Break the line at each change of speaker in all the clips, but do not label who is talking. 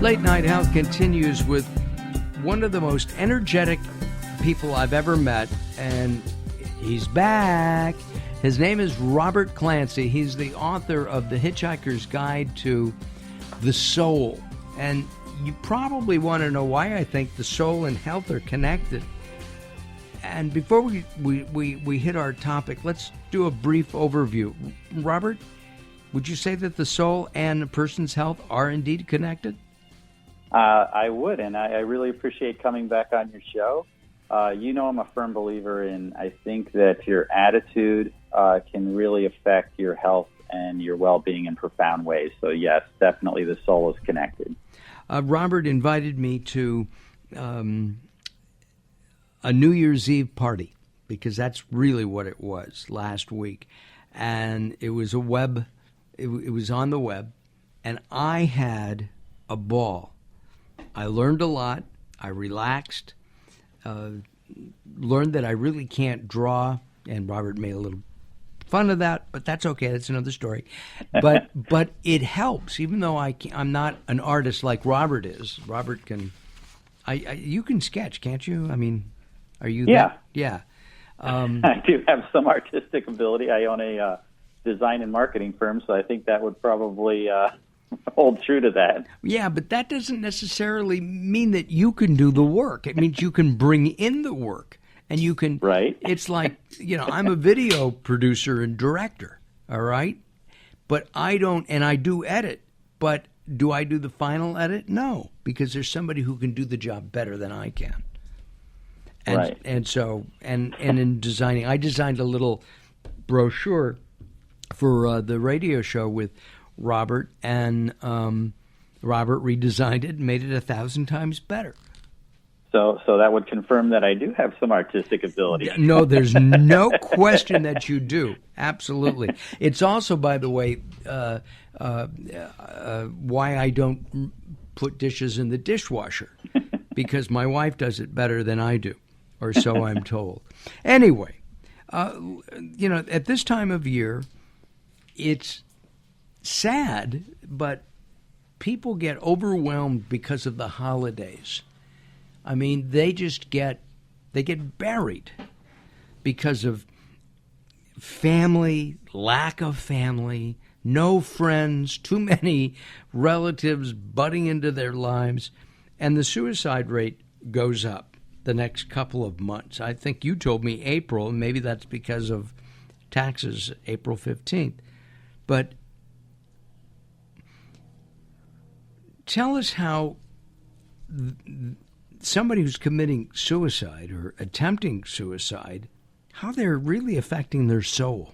Late Night Health continues with one of the most energetic people I've ever met, and he's back. His name is Robert Clancy. He's the author of The Hitchhiker's Guide to the Soul. And you probably want to know why I think the soul and health are connected. And before we hit our topic, let's do a brief overview. Robert, would you say that the soul and a person's health are indeed connected?
I would, and I really appreciate coming back on your show. I'm a firm believer in, I think that your attitude can really affect your health and your well-being in profound ways. So yes, definitely the soul is connected.
Robert invited me to a New Year's Eve party, because that's really what it was last week. And it was it was on the web, and I had a ball. I learned a lot. I relaxed, learned that I really can't draw, and Robert made a little fun of that, but that's okay. That's another story. But it helps, even though I'm not an artist like Robert is. Robert can, you can sketch, can't you? I mean, are you?
Yeah,
yeah.
I do have some artistic ability. I own a design and marketing firm, so I think that would probably hold true to that.
Yeah, but that doesn't necessarily mean that you can do the work. It means you can bring in the work, and you can.
Right.
It's like, I'm a video producer and director, all right? But I don't, and I do edit, but do I do the final edit? No, because there's somebody who can do the job better than I can. And,
right.
And so, and in designing, I designed a little brochure for the radio show with Robert, and Robert redesigned it and made it 1,000 times better.
So that would confirm that I do have some artistic ability.
No, there's no question that you do. Absolutely. It's also, by the way, why I don't put dishes in the dishwasher, because my wife does it better than I do, or so I'm told. Anyway, at this time of year, it's sad, but people get overwhelmed because of the holidays. I mean, they get buried because of family, lack of family, no friends, too many relatives butting into their lives, and the suicide rate goes up the next couple of months. I think you told me April, and maybe that's because of taxes, April 15th. But tell us how somebody who's committing suicide or attempting suicide, how they're really affecting their soul.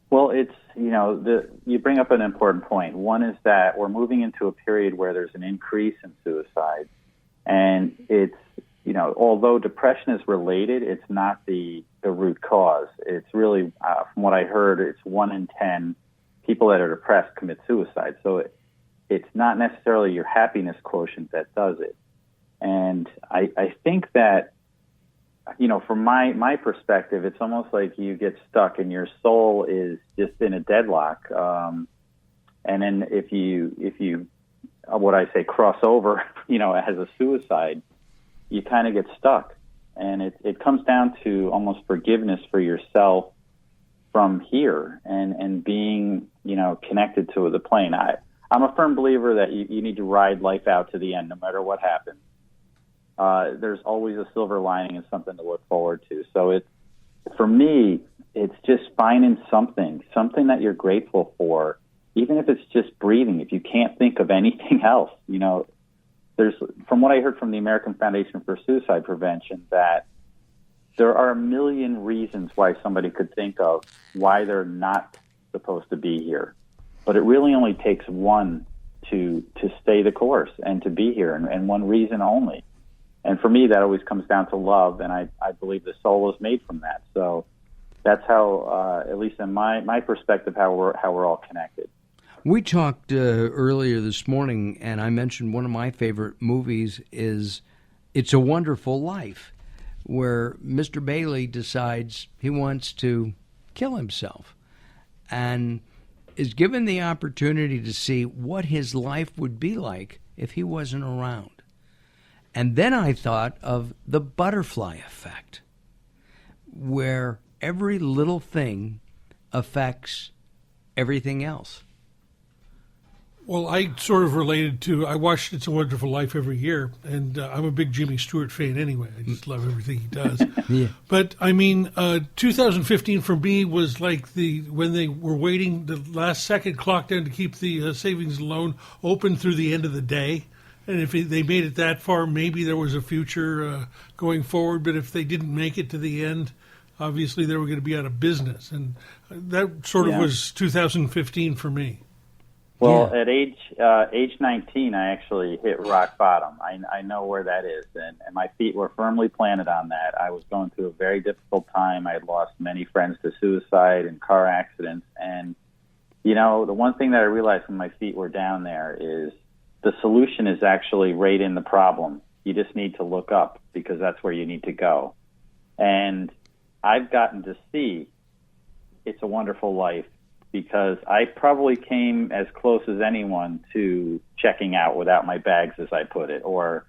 Well, it's, you bring up an important point. One is that we're moving into a period where there's an increase in suicide. And it's, although depression is related, it's not the root cause. It's really, from what I heard, it's 1 in 10 people that are depressed commit suicide. So it's not necessarily your happiness quotient that does it. And I think that, from my perspective, it's almost like you get stuck and your soul is just in a deadlock. And then if you what I say, cross over, as a suicide, you kind of get stuck. And it comes down to almost forgiveness for yourself from here and being, connected to the plane. I'm a firm believer that you need to ride life out to the end, no matter what happens. There's always a silver lining and something to look forward to. So for me, it's just finding something that you're grateful for, even if it's just breathing. If you can't think of anything else, there's, from what I heard from the American Foundation for Suicide Prevention, that there are a million reasons why somebody could think of why they're not supposed to be here. But it really only takes one to stay the course and to be here, and one reason only. And for me, that always comes down to love, and I believe the soul is made from that. So that's how, at least in my perspective, how we're all connected.
We talked earlier this morning, and I mentioned one of my favorite movies is It's a Wonderful Life, where Mr. Bailey decides he wants to kill himself. And is given the opportunity to see what his life would be like if he wasn't around. And then I thought of the butterfly effect, where every little thing affects everything else.
Well, I sort of related to, I watched It's a Wonderful Life every year, and I'm a big Jimmy Stewart fan anyway. I just love everything he does.
Yeah.
But, 2015 for me was like when they were waiting the last second clock down to keep the savings and loan open through the end of the day. And if they made it that far, maybe there was a future going forward. But if they didn't make it to the end, obviously they were going to be out of business. And that sort of was 2015 for me.
Well, at age 19, I actually hit rock bottom. I know where that is, and my feet were firmly planted on that. I was going through a very difficult time. I had lost many friends to suicide and car accidents. And, the one thing that I realized when my feet were down there is the solution is actually right in the problem. You just need to look up because that's where you need to go. And I've gotten to see It's a Wonderful Life because I probably came as close as anyone to checking out without my bags, as I put it, or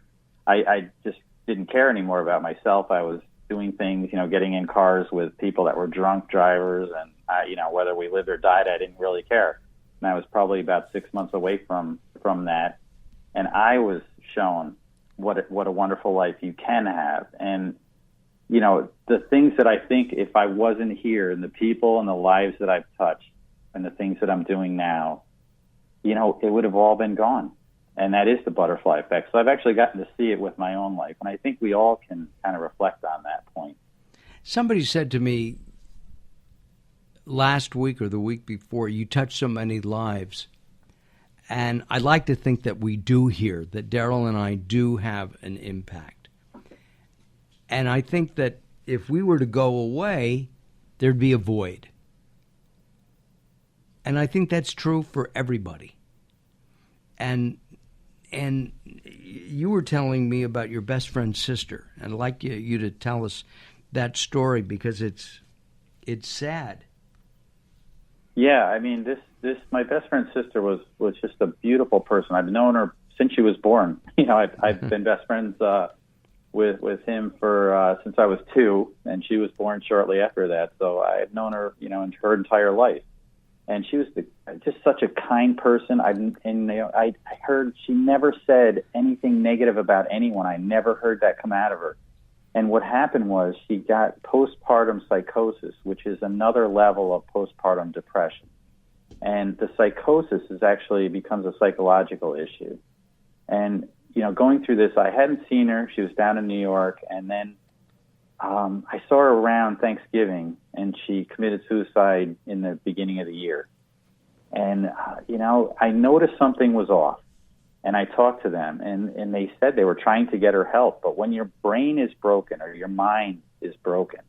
I just didn't care anymore about myself. I was doing things, getting in cars with people that were drunk drivers, and whether we lived or died, I didn't really care. And I was probably about 6 months away from that, and I was shown what a wonderful life you can have. And the things that I think if I wasn't here, and the people and the lives that I've touched, and the things that I'm doing now, it would have all been gone. And that is the butterfly effect. So I've actually gotten to see it with my own life. And I think we all can kind of reflect on that point.
Somebody said to me last week or the week before, you touch so many lives. And I like to think that we do here, that Daryl and I do have an impact. And I think that if we were to go away, there'd be a void. And I think that's true for everybody. And you were telling me about your best friend's sister. And I'd like you to tell us that story because it's sad.
Yeah, this my best friend's sister was just a beautiful person. I've known her since she was born. I've been best friends with him for since I was 2, and she was born shortly after that. So I had known her, in her entire life. And she was just such a kind person. I heard she never said anything negative about anyone. I never heard that come out of her. And what happened was she got postpartum psychosis, which is another level of postpartum depression. And the psychosis becomes a psychological issue. And, going through this, I hadn't seen her. She was down in New York. And then I saw her around Thanksgiving, and she committed suicide in the beginning of the year. And, I noticed something was off. And I talked to them, and they said they were trying to get her help. But when your brain is broken or your mind is broken,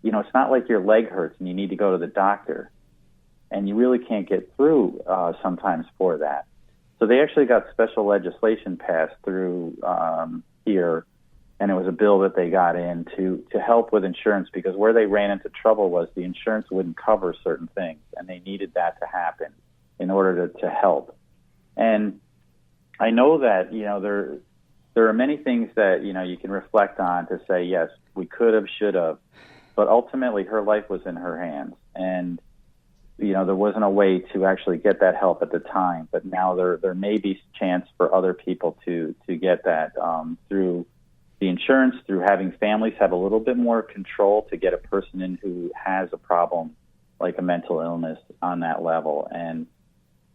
it's not like your leg hurts and you need to go to the doctor. And you really can't get through sometimes for that. So they actually got special legislation passed through here, and it was a bill that they got in to help with insurance, because where they ran into trouble was the insurance wouldn't cover certain things, and they needed that to happen in order to help. And I know that, there are many things that, you can reflect on to say, yes, we could have, should have, but ultimately her life was in her hands. And, there wasn't a way to actually get that help at the time, but now there may be chance for other people to get that through the insurance, through having families have a little bit more control to get a person in who has a problem like a mental illness on that level. And,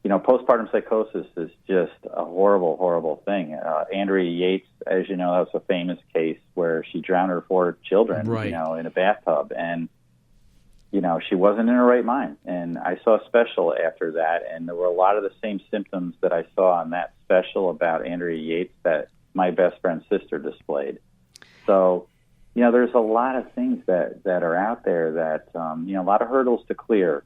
postpartum psychosis is just a horrible, horrible thing. Andrea Yates, as you know, that was a famous case where she drowned her 4 children,
right,
in a bathtub. And, she wasn't in her right mind. And I saw a special after that, and there were a lot of the same symptoms that I saw on that special about Andrea Yates that my best friend's sister displayed. So, there's a lot of things that are out there that, a lot of hurdles to clear.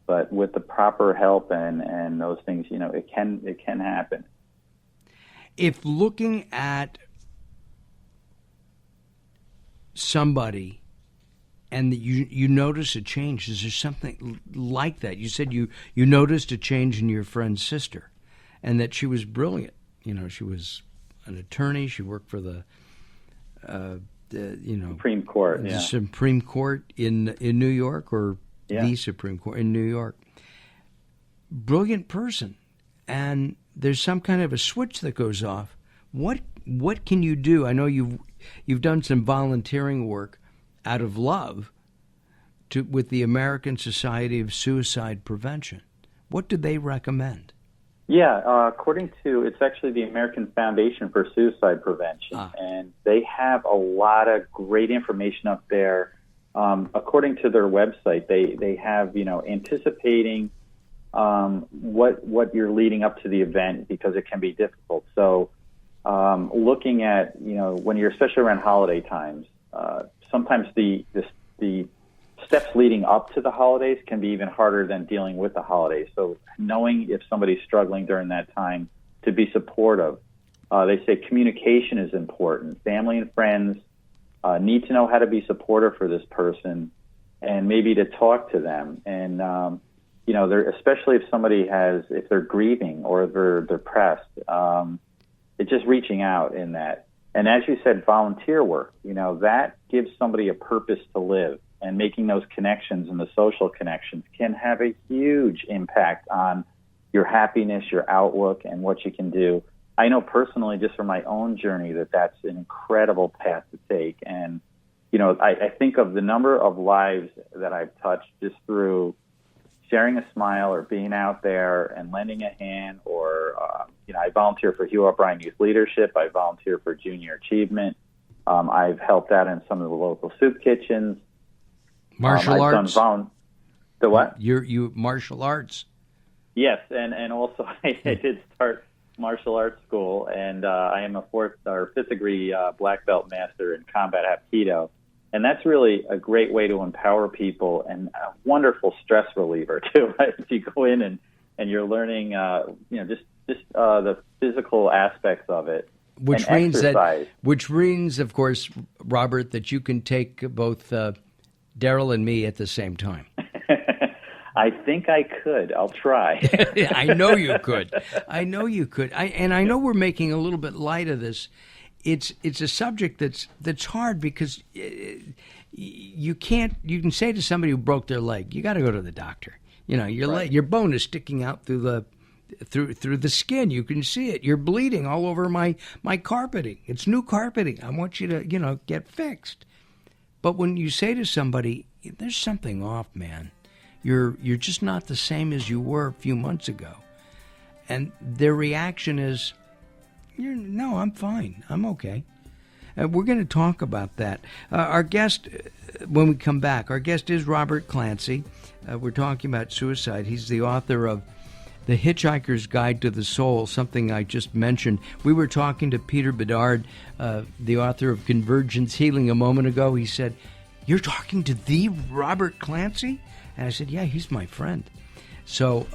But with the proper help and those things, it can happen.
If looking at somebody and you notice a change. Is there something like that? You said you noticed a change in your friend's sister, and that she was brilliant. She was an attorney. She worked for the
Supreme Court.
The
Yeah.
Supreme Court in New York, or the Supreme Court in New York. Brilliant person, and there's some kind of a switch that goes off. What can you do? I know you've done some volunteering work out of love with the American Society of Suicide Prevention. What do they recommend?
Yeah, according to, it's actually the American Foundation for Suicide Prevention, and they have a lot of great information up there. According to their website, they have, anticipating what you're leading up to the event, because it can be difficult. So looking at, when you're, especially around holiday times, sometimes the steps leading up to the holidays can be even harder than dealing with the holidays. So knowing if somebody's struggling during that time, to be supportive. They say communication is important. Family and friends need to know how to be supportive for this person, and maybe to talk to them. And, especially if they're grieving or if they're depressed, it's just reaching out in that. And as you said, volunteer work, that gives somebody a purpose to live, and making those connections and the social connections can have a huge impact on your happiness, your outlook, and what you can do. I know personally, just from my own journey, that's an incredible path to take. And, I think of the number of lives that I've touched just through sharing a smile or being out there and lending a hand, or, I volunteer for Hugh O'Brien Youth Leadership. I volunteer for Junior Achievement. I've helped out in some of the local soup kitchens.
Martial arts?
The what?
You martial arts?
Yes, and also I did start martial arts school, and I am a fifth degree black belt master in combat Hapkido. And that's really a great way to empower people, and a wonderful stress reliever too. Right? If you go in and you're learning, just the physical aspects of it,
which means, of course, Robert, that you can take both Daryl and me at the same time.
I think I could. I'll try.
I know you could. I know we're making a little bit light of this. It's a subject that's hard, because you can say to somebody who broke their leg, you got to go to the doctor. Your bone is sticking out through the skin. You can see it. You're bleeding all over my carpeting. It's new carpeting. I want you to get fixed. But when you say to somebody, there's something off, man. You're just not the same as you were a few months ago. And their reaction is, no, I'm fine. I'm okay. We're going to talk about that. Our guest, when we come back, our guest is Robert Clancy. We're talking about suicide. He's the author of The Hitchhiker's Guide to the Soul, something I just mentioned. We were talking to Peter Bedard, the author of Convergence Healing, a moment ago. He said, "You're talking to the Robert Clancy?" And I said, "Yeah, he's my friend." So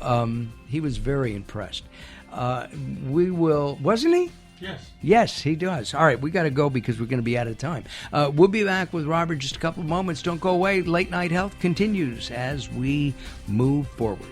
he was very impressed. Wasn't he?
Yes.
Yes, he does. All right, we got to go because we're going to be out of time. We'll be back with Robert in just a couple of moments. Don't go away. Late Night Health continues as we move forward.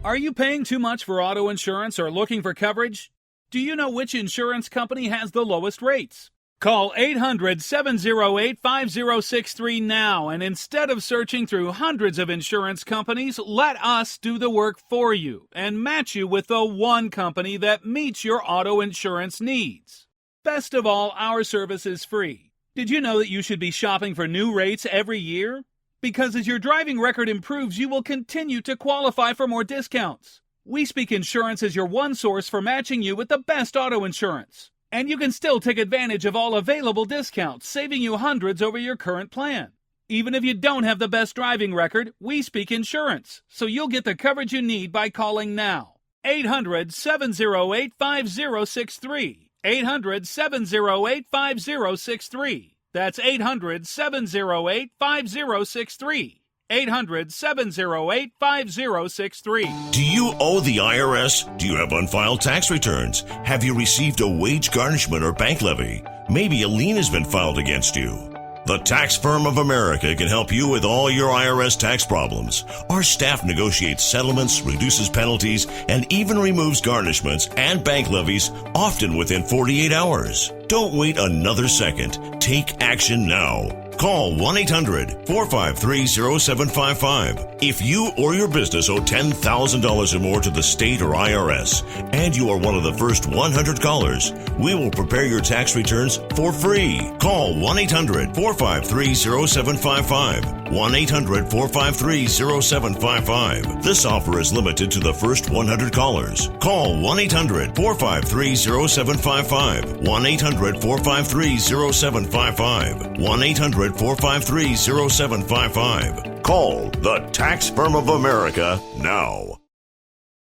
Are you paying too much for auto insurance or looking for coverage? Do you know which insurance company has the lowest rates? Call 800-708-5063 now, and instead of searching through hundreds of insurance companies, let us do the work for you and match you with the one company that meets your auto insurance needs. Best of all, our service is free. Did you know that you should be shopping for new rates every year? Because as your driving record improves, you will continue to qualify for more discounts. We Speak Insurance is your one source for matching you with the best auto insurance. And you can still take advantage of all available discounts, saving you hundreds over your current plan. Even if you don't have the best driving record, We Speak Insurance, so you'll get the coverage you need by calling now. 800-708-5063. 800-708-5063. That's 800-708-5063. 800-708-5063.
Do you owe the IRS? Do you have unfiled tax returns? Have you received a wage garnishment or bank levy? Maybe a lien has been filed against you. The Tax Firm of America can help you with all your IRS tax problems. Our staff negotiates settlements, reduces penalties, and even removes garnishments and bank levies, often within 48 hours. Don't wait another second. Take action now. Call 1-800-453-0755. If you or your business owe $10,000 or more to the state or IRS, and you are one of the first 100 callers, we will prepare your tax returns for free. Call 1-800-453-0755. 1-800-453-0755. This offer is limited to the first 100 callers. Call 1-800-453-0755. 1-800-453-0755. 1-800-453-0755. Call the Tax Firm of America now.